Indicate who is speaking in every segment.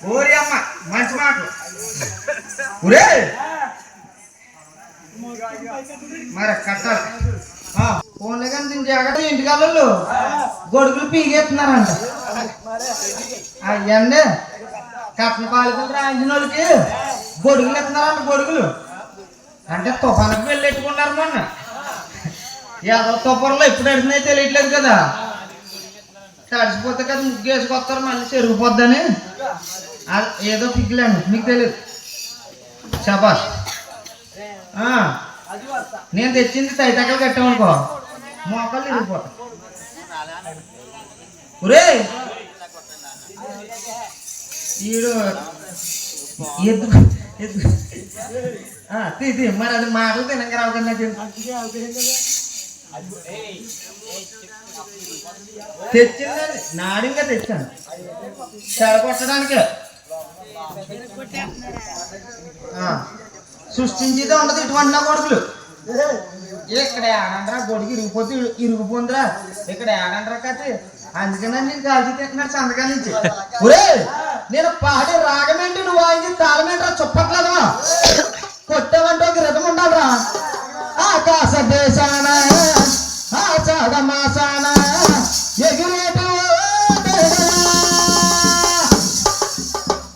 Speaker 1: ఓరి అమ్మ మంచి మాటలు ఊరే మరి కట్టాలి ఫోన్లే కానీ దీని జాగ్రత్త ఇంటికాళ్ళు గొడుగులు పీగేస్తున్నారంట అయ్యండి కట్న పాలకులు రాయించిన వాళ్ళకి గొడుగులు ఎత్తున్నారంట గొడుగులు అంటే తుఫానికి వెళ్ళి ఎట్టుకున్నారు మొన్న ఏదో తుఫాన్లో ఎప్పుడు ఎడుతున్నాయో తెలియట్లేదు కదా తడిసిపోతే కదా ముగ్గు వేసుకొస్తారు మళ్ళీ చెరిగిపోద్దని ఏదో పిగిలాను మీకు తెలియదు శబాష్ నేను తెచ్చింది తైతకలు కట్టామనుకో మోకాళ్ళు ఇరిగిపోతా ఒరే ఈడు ఎద్దు తీ మరి అది మాటలు తినక రావు కదా తెచ్చిందండి నాడింగా తెచ్చాను చెడగొట్టడానికి సృష్టించేదే ఉండదు ఇటువంటి నా కొడుకులు ఇక్కడ ఏడండ్రా గొడుగు ఇరిగిపోందిరా ఇక్కడ ఏడండ్రా కత్తి అందుకని నేను కాల్చి తింటున్నాడు సంతకాల నుంచి ఒరే నేను పాడే రాగమేంటి నువ్వు వాయించి తాళమేంట్రా చుప్పట్లేదా కొట్టావంటే ఒక రిధం ఉండాలిరా ఆకాశ దేశాన ఆచాద మాసాన ఎగిరేటు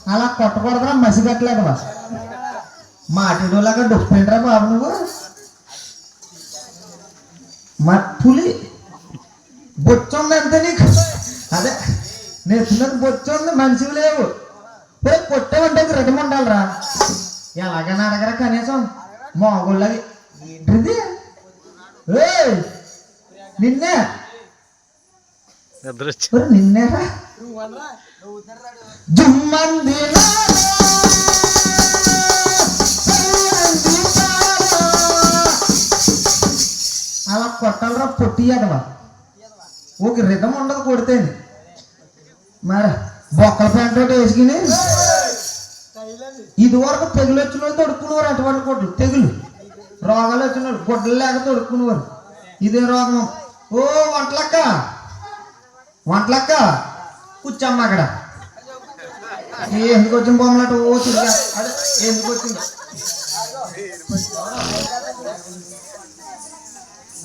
Speaker 1: అలా కొట్టకూడదురా మసి కట్టలేదువా మాటిడోలాగా డొప్పేంట్రా బాబు నువ్వు పులి బొచ్చుంది అంతే నీకు అదే నేర్చున్నది బొచ్చుంది మనిషివి లేవు పోయి కొట్టావంటే రిధం ఉండాలిరా ఎలాగైనా అడగరా కనీసం మోగోళ్ళవి ఏంటిది నిన్నే నిన్నేరా జుమ్మంది అలా కొట్టాలరా పొట్టియదవా ఒక రిధం ఉండదు కొడితేని మరి బొక్కల ప్యాంట్ ఒకటి వేసుకుని ఇది వరకు తెగులు వచ్చిన వాళ్ళు తొడుక్కునేవారు అటువంటి కొట్లు తెగులు రోగాలు వచ్చిన వాళ్ళు గుడ్డలు లేక తొడుక్కునేవారు ఇదే రోగం ఓ వంటలక్క కూర్చోమ్మ అక్కడ ఎందుకు వచ్చిన బొమ్మలట ఓ తిరిగా అదే ఎందుకు వచ్చింది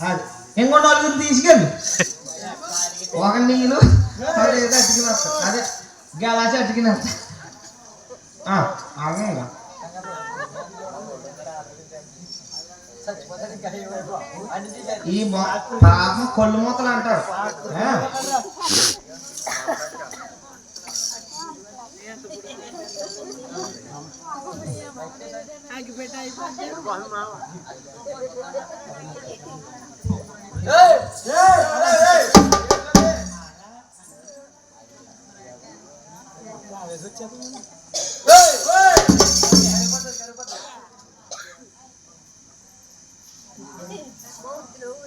Speaker 1: అది ఇంకో నలుగురు తీసుకెళ్ళి ఒక నీళ్ళు ఏదో అట్టుకునేస్తా అదే గలాచి అట్టుకునేస్తా అవును ఈ పాపం కొళ్ళు మూతలు అంటారు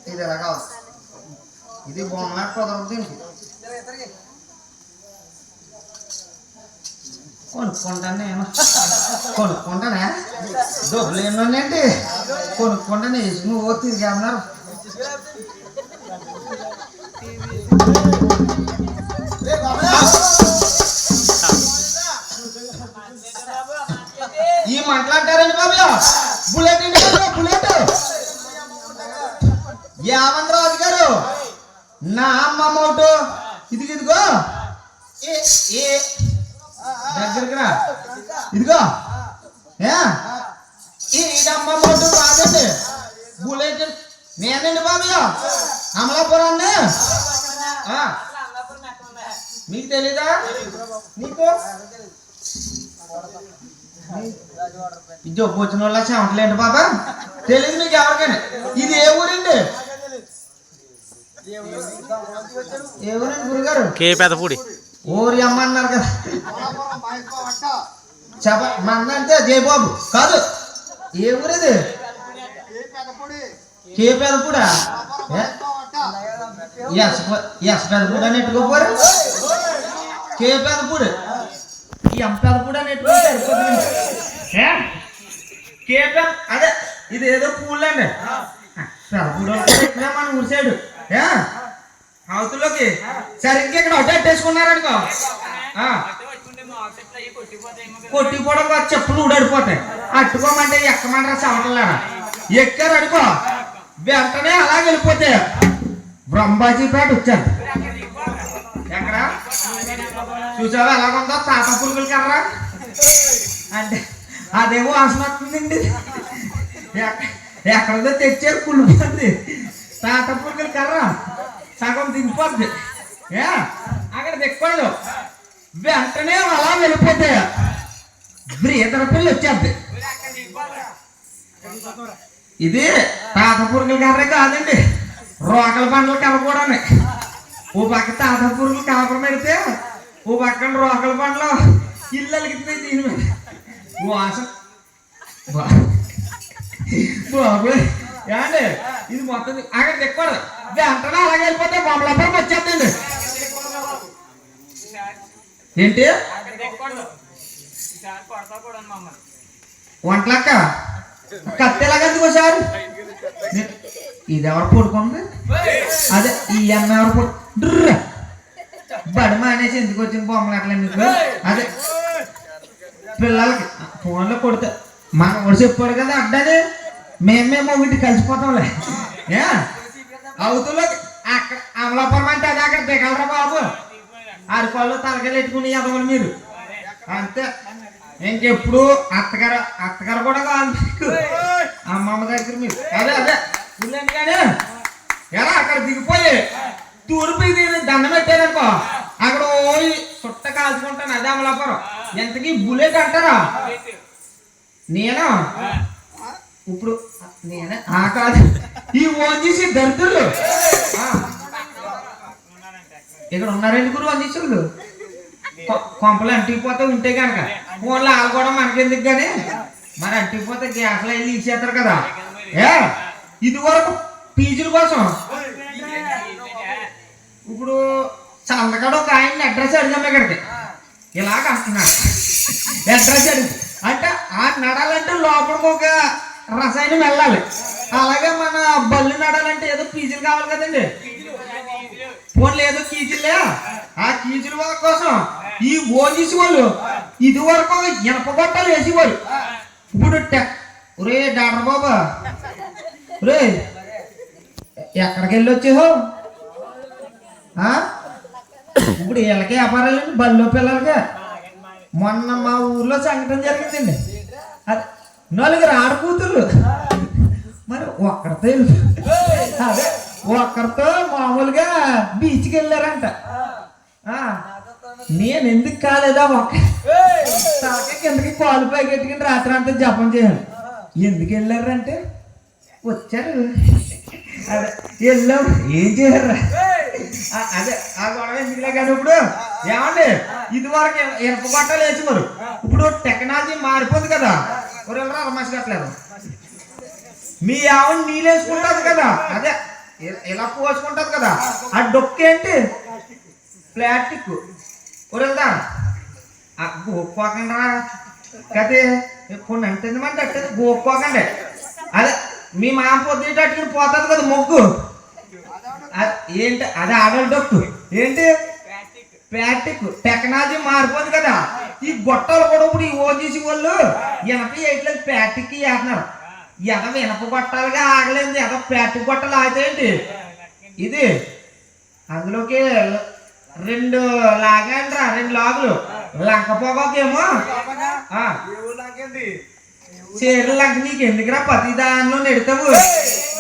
Speaker 1: ఇది ఎలాగా ఇది బాగున్నా కుదరదు దీనికి కొనుక్కుంటాను నేను కొనుక్కుంటానా డబ్బులు ఏమన్నాండి కొనుక్కుంటాను నువ్వు తిరిగి అన్నారు ఈ మాట్లాడతారండి బాబు బుల్లెట్ బుల్లెట్ యావంతరాజు గారు నా అమ్మ ఒకటి ఇదిగో దగ్గరికి రా ఇదిగో ఈడమ్మ ఒకటి కాదండి బుల్లెట్ నేనండి బాబు అమలాపురాన్ని మీకు తెలీదా నీకు జబ్బు వచ్చిన వాళ్ళ చెమటలేండి బాబా తెలీదు మీకు ఎవరికైనా ఇది ఏ ఊరండి ఏ ఊరండి గురుగారు
Speaker 2: పెదపూడి
Speaker 1: ఊరి అమ్మ అన్నారు కదా చెప్ప మందంటే జయబాబు కాదు ఏ ఊరిది కే పెదపూడా ఎస్ పెదపూడి అని ఎట్టుకోపోరు కే పెదపూడి ఎం పెదపూడి అని ఎట్టుకోపోరు కేపం అదే ఇది ఏదో పూలు అండి మన ఊరి సైడు అవతలోకి సరే ఇంకెక్కడ ఒకటి అట్టేసుకున్నారనుకో కొట్టిపోవడం కాదు, చెప్పులు ఊడడిపోతాయి. అట్టుకోమంటే ఎక్కమంటారా చవటలారా? ఎక్కారు అనుకో వెంటనే అలా వెళ్ళిపోతే బ్రహ్మాజీపేట వచ్చాను. ఎక్కడ చూసావా ఎలాగుందో తాత పురుగులు కర్రా అంటే అదేమో వాసన వస్తుందండి. ఎక్కడదో తెచ్చారు కుళ్ళిపోద్ది. తాత పురుగులు కర్ర సగం దిగిపోద్ది. అక్కడ దిక్కకూడదు, వెంటనే అలా వెళ్ళిపోతే బ్రీదర్ పిల్లి వచ్చేద్ది. ఇది తాత పురుగుల కర్రే కాదండి, రోకల పండ్ల కర్ర కూడా. ఓ పక్క తాత పురుగులు కాపర పెడితే ఓ పక్కన రోకల పండ్లు ఇల్లు అలిగితున్నాయి. దీని మీద వాసన బాబు ఏమండి ఇది మొత్తం అక్కడ దిక్కకూడదు, వెంటనే అలాగే వెళ్ళిపోతే బొమ్మలప్పటికి వచ్చేద్దండి. ఏంటి వంటలక్క కత్తెలాగెందుకు సార్? ఇది ఎవరు పడుకుంది? అదే ఈ అమ్మ ఎవరు పడు బడి మానేసి ఎందుకు వచ్చింది బొమ్మలు అట్లా మీకు? అదే పిల్లలకి ఫోన్లో కొడితే మన వాడు చెప్పాడు కదా అడ్డని మేమేమో వీటి కలిసిపోతాంలే. అవుతులో అక్కడ అమలాపురం అంటే అది అక్కడ దిగలరా బాబు? అరకాళ్ళు తలకాయలు పెట్టుకుని ఎదవలు మీరు అంతే. ఇంకెప్పుడు అత్తగారు కూడా కాదు మీకు, అమ్మమ్మ దగ్గర మీరు. అదే అదే ఊళ్ళండి కానీ ఎలా అక్కడ దిగిపోయి తూర్పు దండం పెట్టారనుకో అక్కడ ఓయి చుట్ట కాల్చుకుంటాను. అదే అమలాపురం. ఎంతకీ బుల్లెట్ అంటారా? నేను ఇప్పుడు నేనే కాదు ఈ ఓంజీసి దరిద్రులు ఇక్కడ ఉన్నారండి గురు. అందించులు కొంపలు అంటికిపోతే ఉంటే కనుక ఫోన్లో వాళ్ళు కూడా మనకెందుకు కానీ మరి అంటికిపోతే గ్యాస్లో వెళ్ళి ఇచ్చేస్తారు కదా. ఇది వరకు పీజుల కోసం ఇప్పుడు చందకాడ ఒక ఆయన అడ్రస్ అడిగాము ఇక్కడికి. ఇలాగ అంటున్నాడు అడ్రస్ అడిగి అంటే ఆ నడాలంటే లోపలికి ఒక రసాయనం వెళ్ళాలి. అలాగే మన బళ్ళు నడాలంటే ఏదో పీజులు కావాలి కదండి. ఫోన్లు ఏదో కీజులే ఆ కీజుల వాళ్ళ కోసం ఈ ఓజీసి వాళ్ళు ఇది వరకు ఇనప గొట్టాలు వేసేవారు. ఇప్పుడు ఒరే డాక్టర్ బాబా రే ఎక్కడికి వెళ్ళి వచ్చేహో ఇప్పుడు వీళ్ళకి వ్యాపారాలండి బల్లో పిల్లలకి. మొన్న మా ఊర్లో సంఘటన జరిగిందండి. అదే నలుగురు ఆడకూతురు మరి ఒక్కరితో అదే ఒక్కరితో మామూలుగా బీచ్కి వెళ్ళారంట. నేను ఎందుకు కాలేదా ఒక్క తలకి కిందకి కాలు పై కట్టుకుని రాత్రి అంతా జపం చేయాలి. ఎందుకు వెళ్ళారంటే వచ్చారు అదే వెళ్ళాం ఏం చేయరు. అదే ఆ గొడవ ఎందుకులే కానీ ఇప్పుడు ఏమండి ఇది వరకు ఇనప గొట్టాలు వేసేవారు. ఇప్పుడు టెక్నాలజీ మారిపోతుంది కదా. ఎవరెవరో రమేష్ కట్టలేదు మీ ఆవిడ నీళ్ళు వేసుకుంటుంది కదా. అదే ఇలా పోసుకుంటుంది కదా. ఆ డొక్కేంటి ప్లాస్టిక్ ఊరెళ్దా గోక్కోకండి రా కదే కొన్ని అంటుందమంటే అట్టే గోక్కోకండి. అదే మీ మామ పొద్దుటట్టుకుని పోతుంది కదా మొగ్గు ఏంటి అదే ఆడల డొక్కు ఏంటి ప్లాస్టిక్. టెక్నాలజీ మారిపోతుంది కదా. ఈ గొట్టాలు కూడా ఇప్పుడు ఈ ఓజీసీ వాళ్ళు ఎనపై ఎట్లేదు ప్లాస్టిక్ వేస్తున్నారు. ఎద వినప గొట్టాలుగా ఆగలేదు, ఎద ప్లాస్టిక్ గొట్టాలు ఆగుతాయండి. ఇది అందులోకి రెండు లాగండి రా, రెండు లాగులు లంక పోగాకేమో చీరలు లంక నీకు ఎందుకురా ప్రతి దానిలో నెడతావు.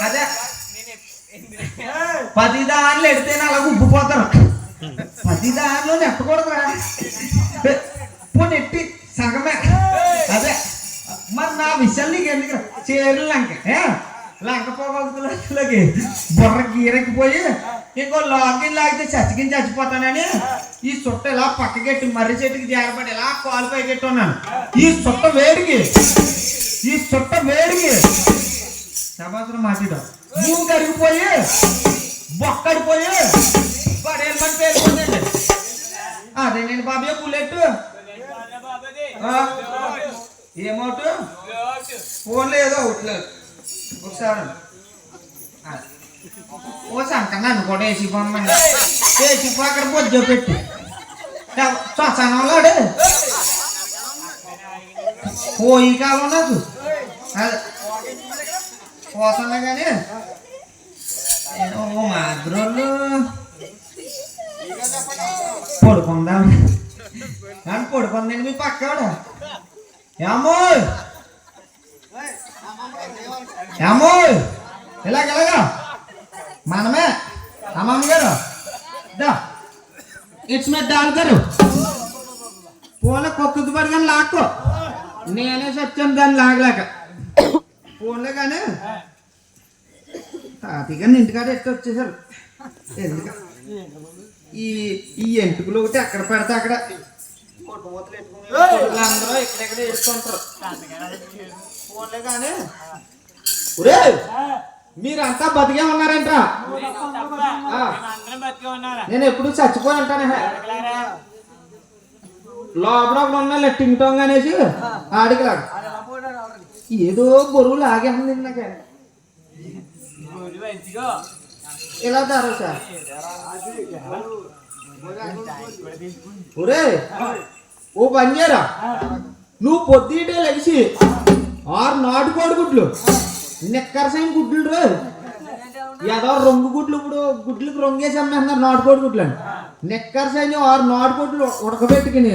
Speaker 1: అదే ప్రతి దానిలో ఎడితేనే అలా ఉబ్బిపోతారు. ప్రతి దానిలో నెట్టకూడదురా నెట్టి సగమే. అదే మరి నా విషయాలు నీకు ఎందుకు చీరలు లంక పోగలుగుతులకి బుర్ర గీరకిపోయి ఇంకో లాగిన్ లాగితే చచ్చిపోతానని ఈ చుట్ట ఇలా పక్కకెట్టి మర్రి చెట్టుకి జారపడి ఇలా కాలు పైకెట్టి ఉన్నాను. ఈ చుట్ట వేడికి సంవత్సరం మాట్లాడడం భూమి కరిగిపోయి బొక్కడిపోయి పడేళ్ళమని పేరుకుందండి. అదే నేను బాబే బుల్లెట్ ఏమవుతు ఫోన్లో ఏదో అవుట్లేదు ఒకసారి ఓ సంక నన్ను కూడా వేసి పొమ్మండి. వేసి అక్కడ బొజ్జో పెట్టి శ్మశానంలో పోయి కాలం నాకు అదే పోతున్నా కానీ మాద్రోళ్ళు పడుకుందాం అని పడుకుందండి మీ పక్కవాడు ఏమో ఏమో ఇలాగా మనమే అమ్మమ్మ గారు ఇట్స్ మీద డాల్గారు ఫోన్లో కొక్కుతు పడి కానీ లాక్కో నేనే సత్యం దాన్ని లాగలేక ఫోన్లో కానీ తాతయ్య ఇంటికాడ ఎట్టు వచ్చేసారు ఎందుక ఈ ఎంటుకలు ఒకటి ఎక్కడ పెడితే అక్కడ కొట్టుమూతలు ఎట్టుకుని అందరూ ఎక్కడెక్కడ వేసుకుంటారు ఫోన్లో కానీ ఒరే మీరంతా బతికే ఉన్నారంటరా నేను ఎప్పుడు చచ్చిపోయి ఉంటాను లోపల ఒకడు ఉన్నా టింగ్ టోంగ్ అనేసి ఆడికిలాగా ఏదో బరువు లాగేస్తుంది నాకే ఇలా తారు సార్ ఒరే ఓ పని చేయరా నువ్వు పొద్దుటే లెగిసి 6 నాటుకోడి గుడ్లు నిక్కరసైన గుడ్లు రో ఏదో రొంగు గుడ్లు ఇప్పుడు గుడ్లకు రొంగేసి అమ్మేస్తున్నారు నాటుకోడి గుడ్లు అని నిక్కరసైన 6 నాటుకోడ్లు ఉడకబెట్టుకుని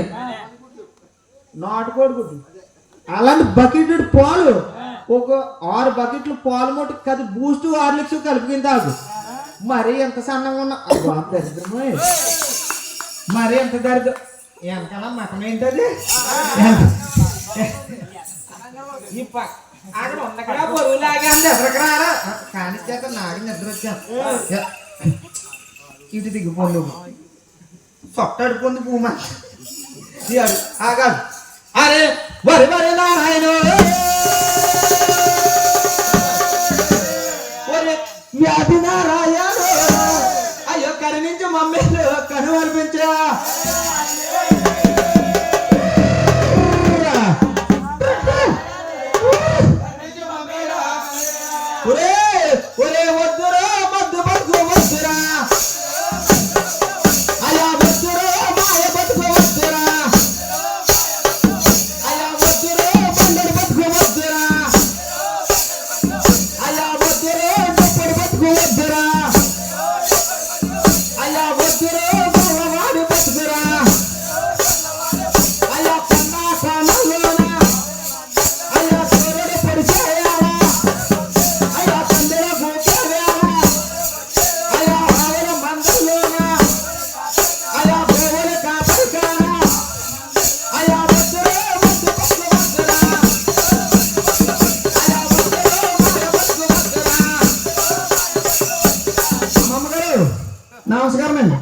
Speaker 1: నాటుకోడి గుడ్లు అలాంటి బకెట్ పాలు ఒక 6 బకెట్లు పాలు మూట కది బూస్ట్ హార్లిక్స్ కలుపుకుని తాగు మరీ ఎంత సన్నంగా ఉన్నా దరిద్రమే మరీ ఎంత దరిద్రం ఎంతకన్నా మతం ఏంటది అక్కడ ఉండగా బరువు లాగా ఎదరికి రారా కానీ చేత నాకు నిద్ర వచ్చాను ఇటు దిగిపోండి సొట్టాడుకుంది భూమా ఆగాదు అరే వరి వరి నారాయణ వ్యాధి నారాయణ అయ్యో కరుణించి మమ్మీలు కను అనిపించా ఒరే ఒరే వద్దురా మద్దు బతుకు వద్దురా అలా వద్దురా మాయ బతుకు వద్దురా అలా వద్దురా బండడి బతుకు వద్దురా అలా వద్దురా గొప్పడి బతుకు వద్దురా అలా వద్దురా గొల్లవాడి బతుకురా అలా కన్నా కాలంలోన అలా సూర్యుడు పరిచయాలా నమస్కారం అండి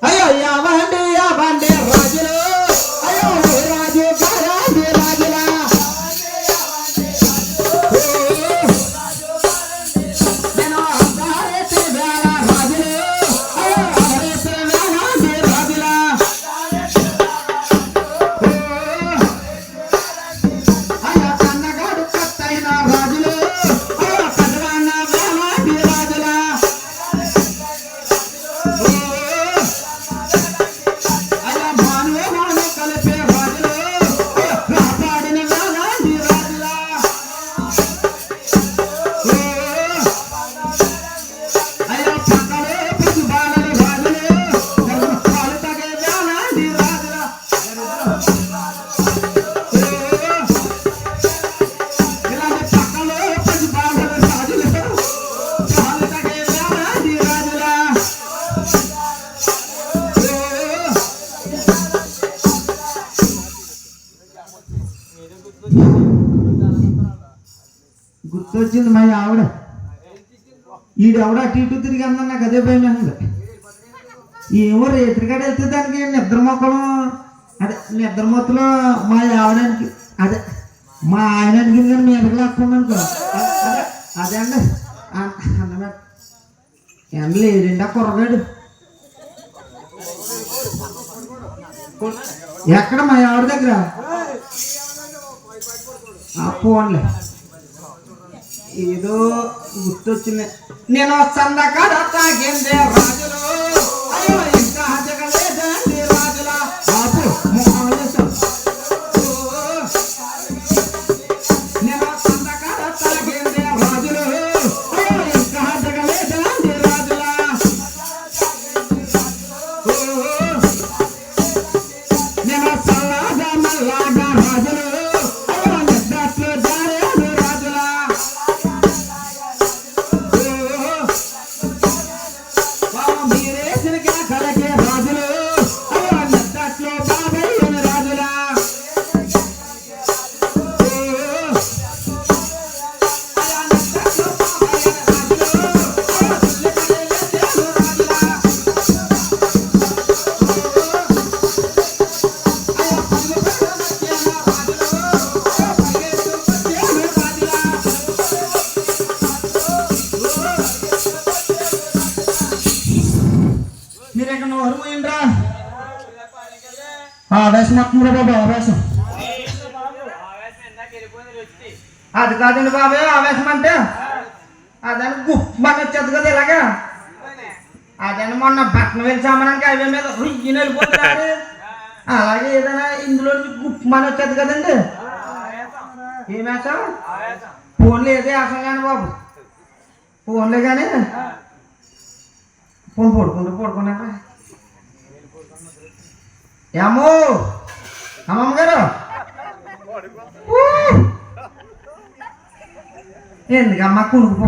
Speaker 1: అయ్యో యావండి యావండి రాజులు అయ్యో రాజు రాజు రాజులా నేను రాజులు అయ్యో రాజులా అయ్యో కన్నగాడు కత్తైన రాజులు అయ్యో కదవాన రాజులా గుర్తొచ్చింది మా ఆవిడ ఈడెవడ అటు ఇటు తిరిగి అన్నా నాకు అదే భయం వేస్తుంది ఏమో రేత్రికాడ వెళ్తే దానికి నిద్ర మొక్కలు అదే నిద్ర మొత్తలో మా ఆవిడానికి అదే మా ఆయన అడిగింది కానీ మీ ఎదురు లాక్కుండా అనుకో అదే అండి అన్నమాట ఎండ లేడండి ఆ కుర్రగాడు ఎక్కడ మా ఆవిడ దగ్గర పోన్లే ఏదో గుర్తొచ్చింది నేను సందకాడ తాగిందే రాజులు అయ్యో ఇంకా జగలేదా
Speaker 2: మీరేసిన కేకలకే రాజులు అన్నట్లో బాబయ్యను రాజులా మీరెక్కడ నోరు పోయిండ్రా ఆవేశం వస్తుందిరా బాబు ఆవేశం
Speaker 1: అది కాదండి బాబాయ్ ఆవేశం అంటే అదని గుప్పని వచ్చేది కదా ఇలాగా అదని మొన్న బట్టన వెళ్ళి సామానానికి హైవే మీద రుయ్యని వెళ్ళిపోతుంది అలాగే ఏదైనా ఇందులో గుప్పని వచ్చేది కదండి ఏమేసా ఫోన్లు ఏదే అసలు కానీ బాబు ఫోన్లే కానీ ఫోన్ పడుకున్నారా ఏమో అమ్మమ్మ గారు ఎందుకమ్మా కునుకు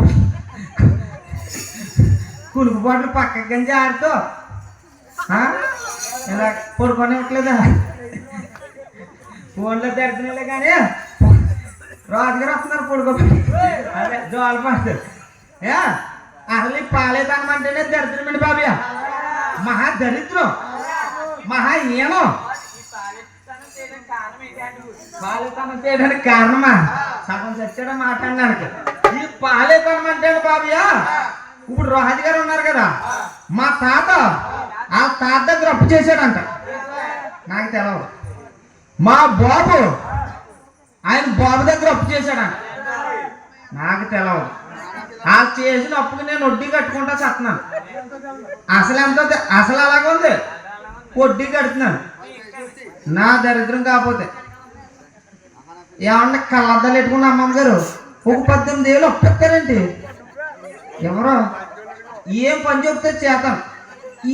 Speaker 1: పాటలు పక్కకి గంజి ఆడుతూ ఇలా పడుకోనివ్వట్లేదా ఫోన్లో దర్శనలే కానీ రాజుగారు వస్తున్నారు పడుకో అదే జోలు పడతారు అసలు పాలేదనమంటేనే దరిద్రమండి బాబయ్య మహా దరిద్రం మహా ఏమో పాలేతనం చేయడానికి కారణమా సగం చచ్చాడ మాట్లాడడానికి ఈ పాలేతనం అంటే బాబయ్య ఇప్పుడు రాజుగారు ఉన్నారు కదా మా తాత ఆ తాత దగ్గర అప్పు చేశాడంట నాకు తెలవదు మా బాబు ఆయన బాబు దగ్గర అప్పు చేశాడంట నాకు తెలవదు ఆ చేసిన అప్పుకి నేను వడ్డీ కట్టుకుంటా చెప్తున్నాను అసలు ఎంత అసలు అలాగే ఉంది వడ్డీ కడుతున్నాను నా దరిద్రం కాకపోతే ఏమన్నా కళ్ళద్దాలు పెట్టుకున్న అమ్మమ్మ గారు ఒక 18,000 ఒప్పెత్తారండి ఎవరో ఏం పని చెప్తే చేతాను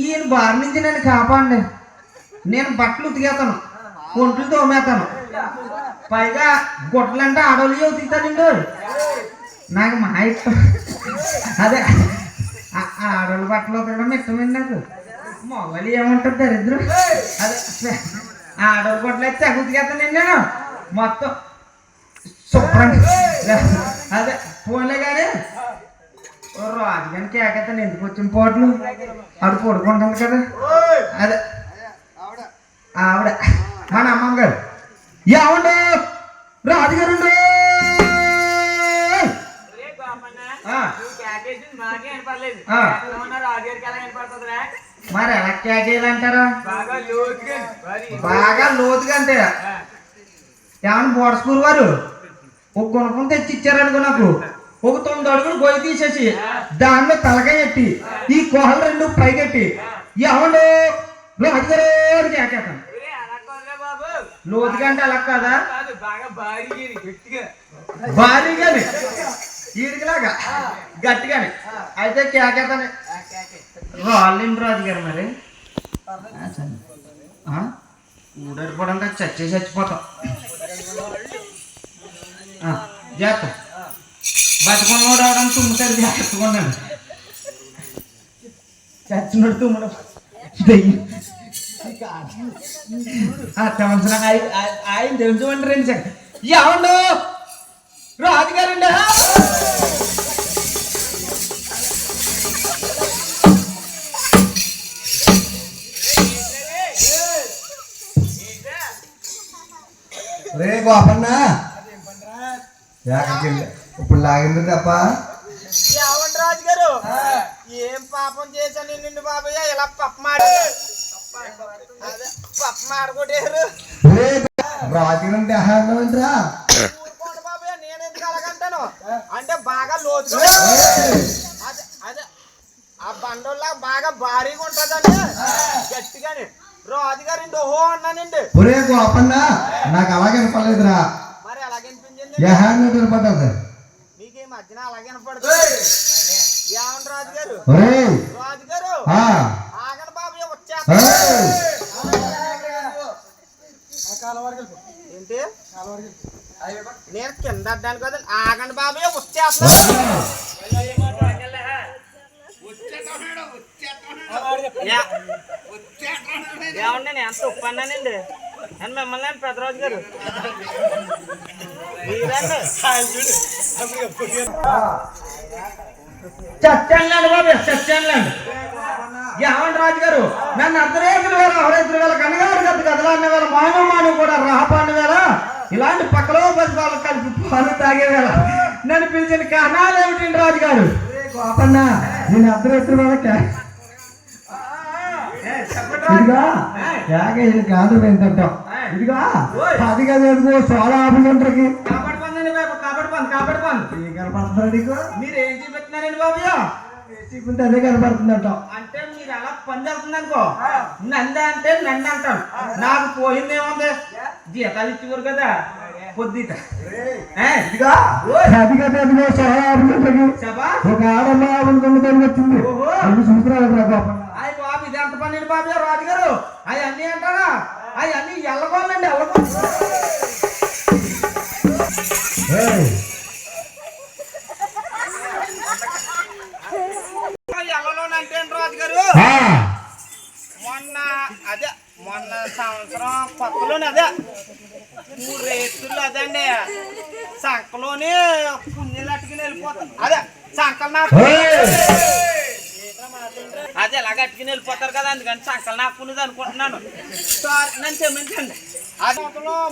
Speaker 1: ఈయన బారి నుంచి నన్ను కాపాడండి నేను బట్టలు ఉతికేతాను ఒంట్లు తోమేతాను పైగా గుడ్లంటే ఆడోళ్ళు ఉతుకుతానండి నాకు మా ఇష్టం అదే ఆడోళ్ళు బట్టలు ఉతకడం ఇష్టమైంది నాకు మొగలు ఏమంటుంది దరిద్రం అదే ఆడోళ్ళు గుడ్లు అయితే ఉతికేస్తానండి నేను మొత్తం శుభ్రంగా అదే ఫోన్లే కానీ రాజుగాని కేకెత్తాను ఎందుకు వచ్చిన పోట్లు ఆడు పడుకుంటుంది కదా అదే ఆవిడ మన అమ్మమ్మ గారు ఏమండి రాజుగారు మరి ఎలా కేకేయాలంటారా బాగా లోతుగా అంటే ఏమన్నా బోర్డ స్కూల్ వారు ఒక గుణపం తెచ్చి ఇచ్చారనుకో నాకు ఒక 9 అడుగులు గొయ్యి తీసేసి దానిలో తలకాయ ఎట్టి ఈ కోహలు 2 పైకెట్టి ఏమండో రాజుగారు కేకేస్తాను లోతుగా అంటే అలా కాదా భారీగానే ఈడికిలాగా గట్టిగానే అయితే కేకేతానే రాళ్ళండి రాజుగారు మరి ఊడడిపోవడం చచ్చిపోతాం జాగ్రత్త బతుకున్నోడు అవడం తుమ్ముతాడు జాగ్రత్తకున్నాడు చచ్చినోడు తుమ్మడం తెవలసిన ఆయన తెలుసుకోండి 2 సెకండ్ ఏమండు రాజుగారండి
Speaker 2: రే గోపన్న ఇప్పుడు లాగింది తప్ప
Speaker 1: ఏమండి రాజుగారు ఏం పాపం చేశాను నిన్ను బాబయ్య ఇలా పప్పు మాడగొట్టారు
Speaker 2: రాజుగారంటే ఆహారంరా
Speaker 1: బాబయ్య నేను ఎందుకు అలాగంటాను అంటే బాగా లోతు అదే ఆ బండోళ్ళ బాగా భారీగా ఉంటుందండి గట్టిగానే రాజుగారండి ఓహో అన్నానండి
Speaker 2: ఒరే గోపన్న నాకు అలాగే వినపడలేదురా
Speaker 1: మరి అలాగే వినిపించింది
Speaker 2: వినపడ్డా
Speaker 1: మీకు ఈ మధ్యన అలాగే వినపడుతుంది ఏమండి రాజుగారు రాజుగారు ఆగండి బాబు వచ్చేస్తా ఏంటి నేను కింద అడ్డాను కదా ఆగండి బాబు వచ్చేస్తా ఏమండి నేను ఎంత ఉప్పు అన్నానండి అని మిమ్మల్ని అండి పెద్దరాజు గారు చచ్చాను బాబు చచ్చాను ఏమండి రాజు గారు నన్ను అర్ధరేతుల వేళ అహరేతుల వేళ కనగారు గత కదలాడిన వేళ మానవ కూడా రాపాడిన వేళ ఇలాంటి పక్కలో బతిపాలు కలిపి పాలు తాగే వేళ నన్ను పిలిచిన కారణాలు ఏమిటండి రాజు గారు
Speaker 2: గోపన్న నేను అర్ధరేతుల వేళ ఇదిగా కాదు ఏంటంటాం ఇదిగా అది కదా సోడా ఆపుకుంటారికి
Speaker 1: కాపాడుకోండి బాబు కాపాడుకోండి
Speaker 2: ఏం కనపడుతున్నాడు నీకు
Speaker 1: మీరు ఏం చూపెట్టినారండి బాబు
Speaker 2: చూపింటే అదే కనపడుతుందంటాం
Speaker 1: అంటే మీరు అలా పని జరుగుతుంది అనుకో నంది అంటే నంది అంటారు నాకు పోయింది ఏముంది జీతాలు ఇచ్చేవారు కదా పొద్దుట
Speaker 2: ఇదిగా అది కదా అదిగో సోడా ఆపుకుంటారికి ఒక ఆడమ్మ ఆపుకుంటుంది వచ్చింది చూస్తున్నాడు గోపన్న
Speaker 1: అయ్యి బాబు ఇది ఎంత పని బాబు రాజు గారు అవి అన్నీ అంటారా అవి అన్నీ ఎల్లగోళ్ళండి ఎల్లగోళ్ళు ఎల్లలోనంటే రాజు గారు మొన్న సంవత్సరం కొత్తలోనే అదే 3 రేతులు అదండి సంకలోని పుణ్యలు అట్టుకుని వెళ్ళిపోతారు అదే సంకలు నాకు అదే ఎలాగ అట్టుకుని వెళ్ళిపోతారు కదా అందుకని సంకలు నాకునేది అనుకుంటున్నాను సార్ నన్ను క్షమించండి అది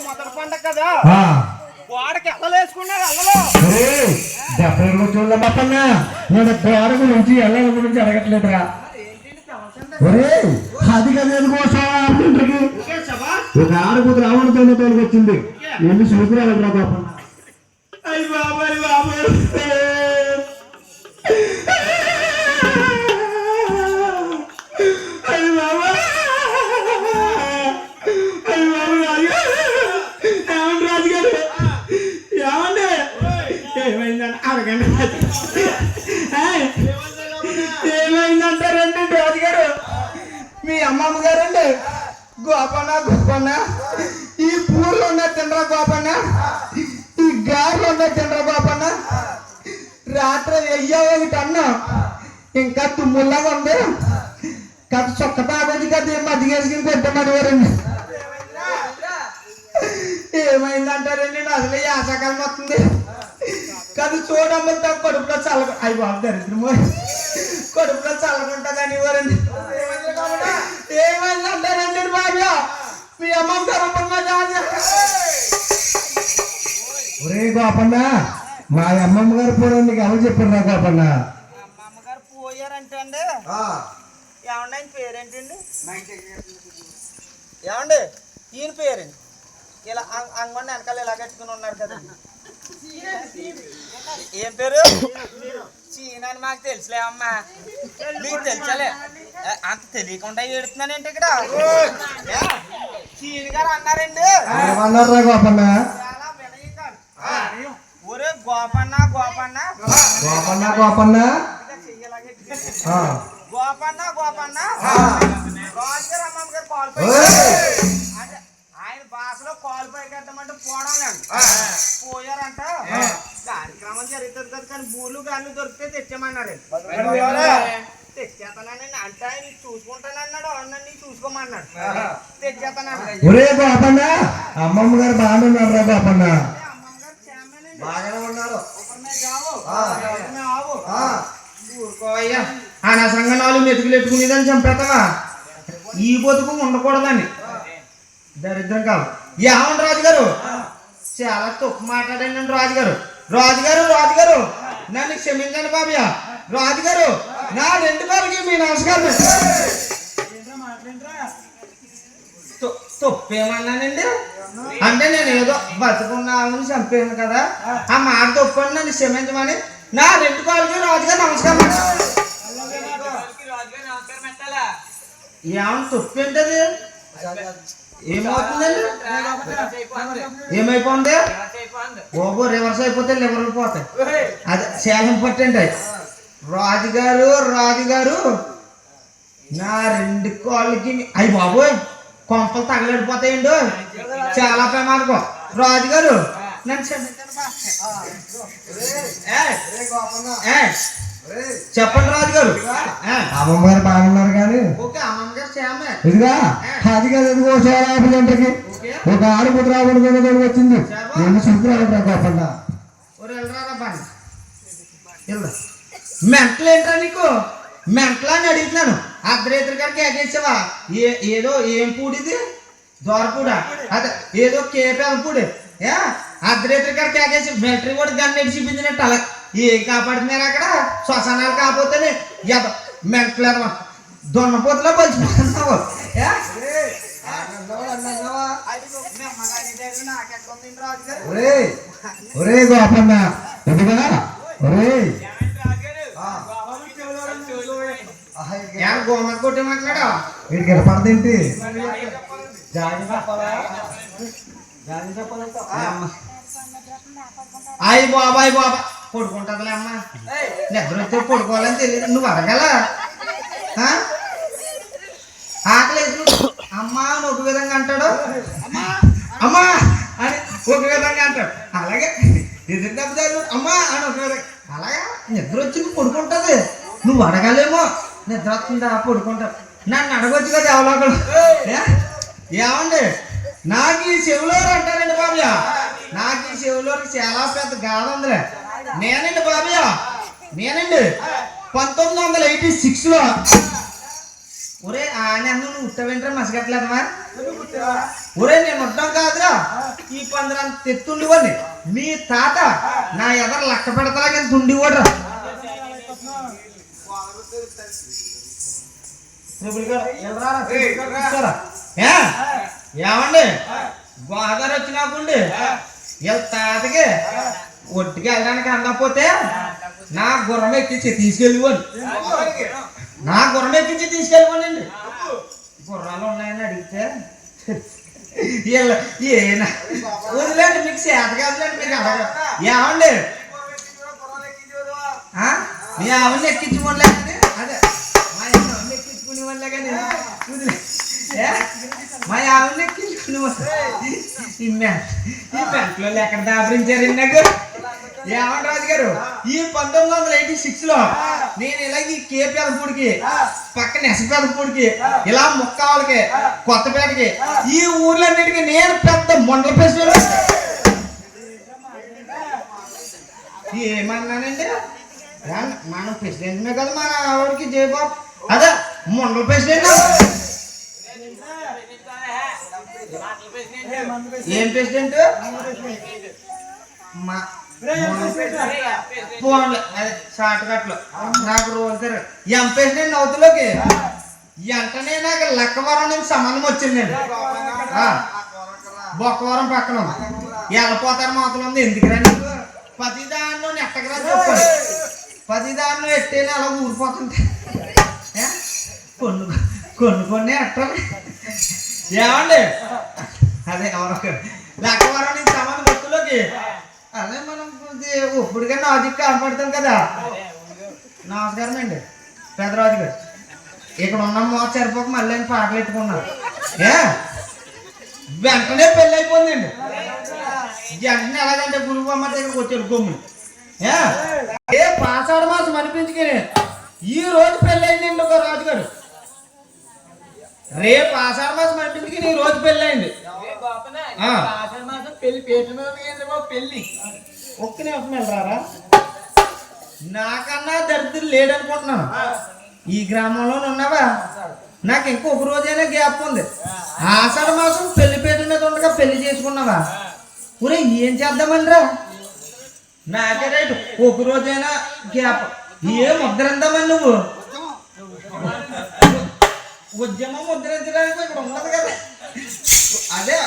Speaker 1: మొదటి పండగ కదా గోడకి ఎల్లలు వేసుకున్నారు ఎల్లలో
Speaker 2: నేను గోడ గురించి ఎల్లల గురించి అడగట్లేదురా అది కదా ఒక ఆడకూతురు రావణతో తోలుకొచ్చింది ఎన్ని చూపురాలు రా గోపన్న
Speaker 1: అయ్యి బాబాయ్ బాబాయ్ ఏమైందంటారండి రాజు గారు మీ అమ్మమ్మ గారండి గోపన్న ఈ పూర్లో ఉన్న తిండ్రా గోపన్న ఈ గారెలు ఉన్న తిండ్రా గోపన్న రాత్రి వెయ్యో ఒకటి అన్నా ఇంకా తుమ్ముల్లాగా ఉంది కథ చొక్క తాగొద్దు కదా మధ్యకేసుకుని కొట్టమని వారండి ఏమైందంటారండి అసలు ఆశాకాలం వస్తుంది కదా చూడమ్మతో కడుపులో చల్ల అయ్యి బాబు దరిద్రమో కడుపులో చల్లకుంటుందని వారండి ఏమైందంటారండి బాబు మీ అమ్మమ్మ గారు
Speaker 2: ఒరే గోపన్న మా అమ్మమ్మ గారు పోవడం నీకు ఎవరు చెప్పారు రా గోపన్న
Speaker 1: అమ్మమ్మ గారు పోయారంటే అండి ఏమండి ఆయన పేరేంటండి ఏమండి ఈయన పేరండి ఇలా అంగొండ వెనకాల ఇలా కట్టుకుని ఉన్నారు కదండి ఏం పేరు చీన అని మాకు తెలుసులే అమ్మా మీకు తెలుసలే అంత తెలియకుండా ఏడుతున్నానంటే ఇక్కడ చీన గారు అన్నారండి
Speaker 2: గోపన్న
Speaker 1: ఒరే గోపన్న
Speaker 2: గోపన్న
Speaker 1: రాజుగారు అమ్మమ్మ గారు కాల్ ఆయన భాషలో కాల్ పై కట్టమంటే పోవడం లేదు పోయారంట కార్యక్రమం జరుగుతుంది కదా కానీ బూర్లు గాళ్ళు దొరికితే తెచ్చామన్నారు తెచ్చేస్తానండి అంటే ఆయన చూసుకుంటానన్నాడు అన్నీ చూసుకోమన్నాడు తెచ్చేస్తానండి
Speaker 2: ఒరే గోపన్న అమ్మమ్మ గారు బాగానే ఉన్నారు రా గోపన్న
Speaker 1: అమ్మమ్మ గారు క్షేమేనండి
Speaker 2: బాగానే ఉన్నారు
Speaker 1: ఊరుకోవయ్యా అనవసరంగా 4 మెతుకులు ఎట్టుకునేదని చంపేస్తావా ఈ బతుకు ఉండకూడదని దరిద్రం కాదు ఏమండి రాజుగారు చాలా తప్పు మాట్లాడండి రాజుగారు నన్ను క్షమించండి బాబయ్య రాజుగారు నా 2 కాళ్ళకి మీ నమస్కారం తప్పేమన్నానండి అంటే నేను ఏదో బతుకున్నామని చంపాను కదా ఆ మాట తప్పని నన్ను క్షమించమని నా 2 కాళ్ళకి రాజుగారు నమస్కారం ఏమన్నా తప్పు ఏంటది ఏమవుతుందండి ఏమైపోయింది ఓబో రివర్స్ అయిపోతే లివర్లు పోతాయి అది చాలా ఇంపార్టెంట్ రాజుగారు నా 2 కాళ్ళకి అయ్యి బాబోయ్ కొంపలు తగలడిపోతాయండి చాలా ప్రమాదకం రాజుగారు నన్ను చెప్పండి రాజుగారు
Speaker 2: అమ్మమ్మ గారు బాగున్నారు కానీ ఇదిగా అది కదా ఇదిగో శోభాబు గంటకి ఒక ఆడపుత్ర రావడం వచ్చింది నేను చూసుకురావడం గోపన్న
Speaker 1: మెంటలు ఏంట్రా నీకు మెంటలా అని అడుగుతున్నాను అర్ధరేత్రి గారికి ఎగేసావా ఏదో ఏం పూడిది దోరపూడా అదే ఏదో కేపేద పూడి అర్ధరేత్రి గారికి ఎగేసి మిలిటరీ కూడా గన్ను ఎడిచిపించినట్టు అలా ఏం కాపాడుతున్నారు అక్కడ శ్మశానాలు కాకపోతే మెంటలు దొన్నపోతులో పంచిపోతున్నావు
Speaker 2: ఒరే గోపన్న ఎదుగా ఒరే
Speaker 1: గోమ కొట్టి మాట్లాడా
Speaker 2: వీడికి పడదేంటి
Speaker 1: అయ్యి బాబాయ్ బాబా పడుకుంటుందిలే అమ్మ నిద్ర వచ్చే పడుకోవాలని తెలియదు నువ్వు అడగల ఆకలి అమ్మా అని ఒక విధంగా అంటాడు అమ్మా అని ఒక విధంగా అంటాడు అలాగే ఎదురు దెబ్బతాడు అమ్మా అని ఒక విధంగా అలాగే నిద్ర వచ్చి పడుకుంటుంది నువ్వు అడగలేమో నిద్ర వస్తుందా పడుకుంటావు నన్ను అడగొచ్చు కదా ఎవలోకలు ఏమండి నాకు ఈ చెవులోరు అంటారండి బాబయ్య నాకు ఈ చెవులోకి చాలా పెద్ద గాథ ఉందిలే నేనండి బాబయ్య నేనండి 1986లో ఒరే ఆయన నువ్వు ఉట్టవేంట్రా మసగట్లేదమ్మా ఒరే నేను ఉంటాం కాదురా ఈ 15 తెత్తుండివ్వండి మీ తాత నా ఎదరు లెక్క పెడతలాగా తుండివ్వడ్రా ఏమండి గోదావరి వచ్చినాకుండి వీళ్ళ తాతకి ఒట్టికి వెళ్ళడానికి అందకపోతే నా గుర్రం ఎక్కించి తీసుకెళ్ళిపోండి నా గుర్రం ఎక్కించి తీసుకెళ్ళిపోండి గుర్రాలు ఉన్నాయని అడిగితే వీళ్ళు ఏనా వదిలేండి మీకు చేత కాదులేండి మీకు అడగ ఏమండి మీ ఆవిడని ఎక్కించుకోలే కానీ అదే మా ఆవిడని ఎక్కించుకునే వాళ్ళే కానీ మా ఆవిడని ఎక్కించుకునే ఈ పెంట్లో ఎక్కడ దాపరించారండి నాకు ఏమంటారు రాజు గారు ఈ 1986లో నేను ఇలా ఈ కేపేదపూడికి పక్కన ఎసపేదపూడికి ఇలా ముక్కాలకి కొత్తపేటకి ఈ ఊర్లన్నిటికీ నేను పెద్ద మండల ప్రెసిడెంట్ ఏమన్నానండి మన ప్రెసిడెంట్మే కదా మన ఆవిడకి జయబాబు అదే మండల ప్రెసిడెంట్ ఏం ప్రెసిడెంట్ ఫోన్లు అదే షార్ట్ కట్లు నాకు రోజు ఎం ప్రెసిడెంట్ నవ్వుతులోకి వెంటనే నాకు లక్కవరం నుంచి సంబంధం వచ్చిందండి బొక్కవరం పక్కన వెళ్ళిపోతారు మాత్రం ఉంది ఎందుకురా నీకు 10 దాన్ని నెట్టకరా చెప్పండి 10 దాన్ని ఎట్టేనే అలా ఊరిపోతుంది కొన్ని ఎట్టాలి ఏమండి అదే ఎవరొక లక్కవరం నుంచి సంబంధం గుర్తులోకి అదే మనం ఇప్పుడుగా నాదికి కనపడతాం కదా నమస్కారం అండి పెద్దరాజు గారు ఇక్కడ ఉన్న మోత సరిపోక మళ్ళీ పాటలు ఎత్తుకున్నారు వెంటనే పెళ్ళి అయిపోయిందండి వెంటనే ఎలాగంటే గురువు అమ్మ దగ్గరకు వచ్చారు గమ్ముని పాసాడు మాసం అనిపించుకుని ఈ రోజు పెళ్ళి అయిందండి ఒక రాజుగారు రేపు ఆషాఢ మాసం అనిపించుకుని ఈ రోజు పెళ్ళి అయింది ఒక్క నిమిషం వెళ్ళరారా నాకన్నా దరిద్రులు లేడనుకుంటున్నాను ఈ గ్రామంలో ఉన్నావా నాకు ఇంకొక రోజైనా గ్యాప్ ఉంది ఆషాఢ మాసం పెళ్లిపేట మీద ఉండగా పెళ్లి చేసుకున్నావా ఊరే ఏం చేద్దామనిరా నాకే రైట్ ఒక రోజైనా గ్యాప్ ఏ ముద్రందామని నువ్వు ఉద్యమం ముద్రించడానికి ఇక్కడ ఉండదు కదా అదే